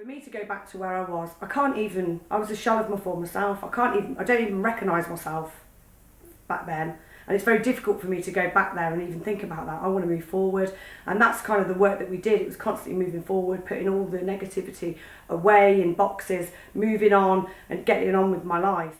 me to go back to where I was, I was a shell of my former self. I don't even recognise myself back then. And it's very difficult for me to go back there and even think about that. I want to move forward. And that's kind of the work that we did. It was constantly moving forward, putting all the negativity away in boxes, moving on and getting on with my life.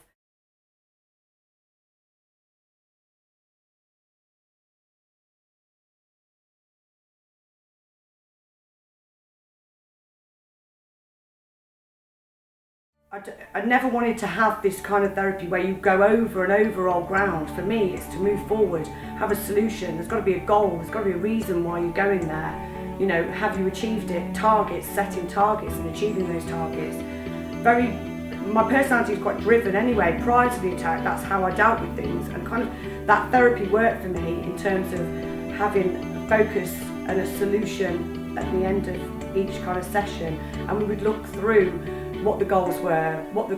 I never wanted to have this kind of therapy where you go over and over old ground. For me, it's to move forward, have a solution. There's got to be a goal, there's got to be a reason why you're going there. You know, have you achieved it? Targets, setting targets and achieving those targets. My personality is quite driven anyway. Prior to the attack, that's how I dealt with things. And kind of that therapy worked for me in terms of having a focus and a solution at the end of each kind of session. And we would look through what the goals were, what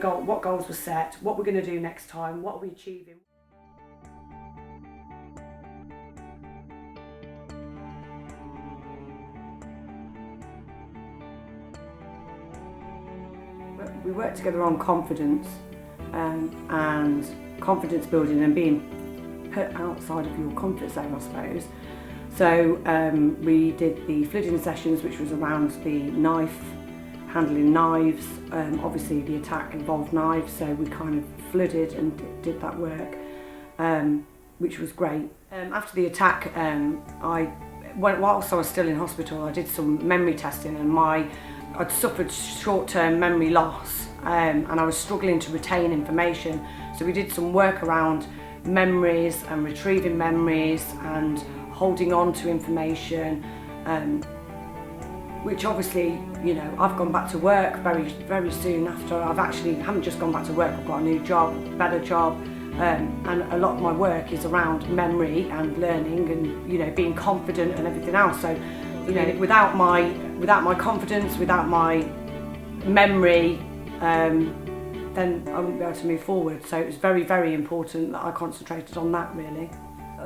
goals were set, what we're going to do next time, what are we achieving. We work together on confidence and confidence building and being put outside of your comfort zone, I suppose. So we did the flooding sessions, which was around the handling knives. Obviously the attack involved knives, so we kind of flooded and did that work, which was great. After the attack, whilst I was still in hospital, I did some memory testing, and I'd suffered short-term memory loss, and I was struggling to retain information. So we did some work around memories and retrieving memories and holding on to information, which obviously, you know, I've gone back to work very, very soon after. Haven't just gone back to work, I've got a new job, better job, and a lot of my work is around memory and learning and, you know, being confident and everything else. So, you know, without my confidence, without my memory, then I wouldn't be able to move forward. So it was very, very important that I concentrated on that, really.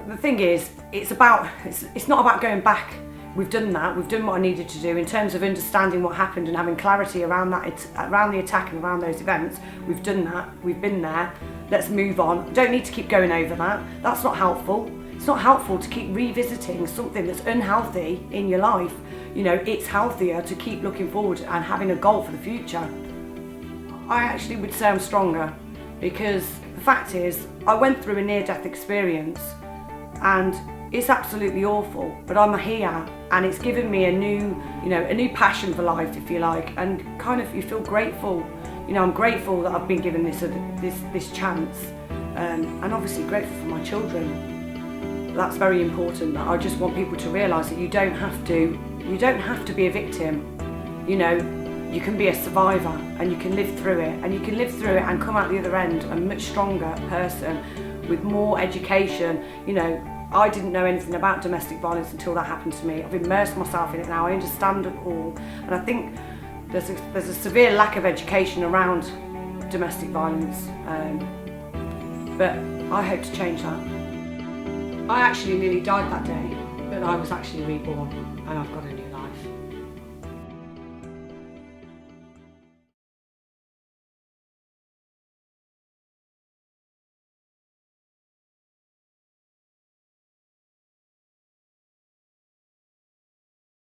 The thing is, it's not about going back. We've done that, we've done what I needed to do in terms of understanding what happened and having clarity around around the attack and around those events. We've done that, we've been there, let's move on. Don't need to keep going over that, that's not helpful. It's not helpful to keep revisiting something that's unhealthy in your life. You know, it's healthier to keep looking forward and having a goal for the future. I actually would say I'm stronger, because the fact is, I went through a near-death experience and it's absolutely awful, but I'm here and it's given me a new passion for life, if you like, and kind of you feel grateful. You know, I'm grateful that I've been given this chance, and obviously grateful for my children. That's very important. I just want people to realise that you don't have to be a victim. You know, you can be a survivor and you can live through it, and come out the other end a much stronger person with more education. You know, I didn't know anything about domestic violence until that happened to me. I've immersed myself in it now, I understand it all. And I think there's a severe lack of education around domestic violence, but I hope to change that. I actually nearly died that day, but I was actually reborn and I've got a new life.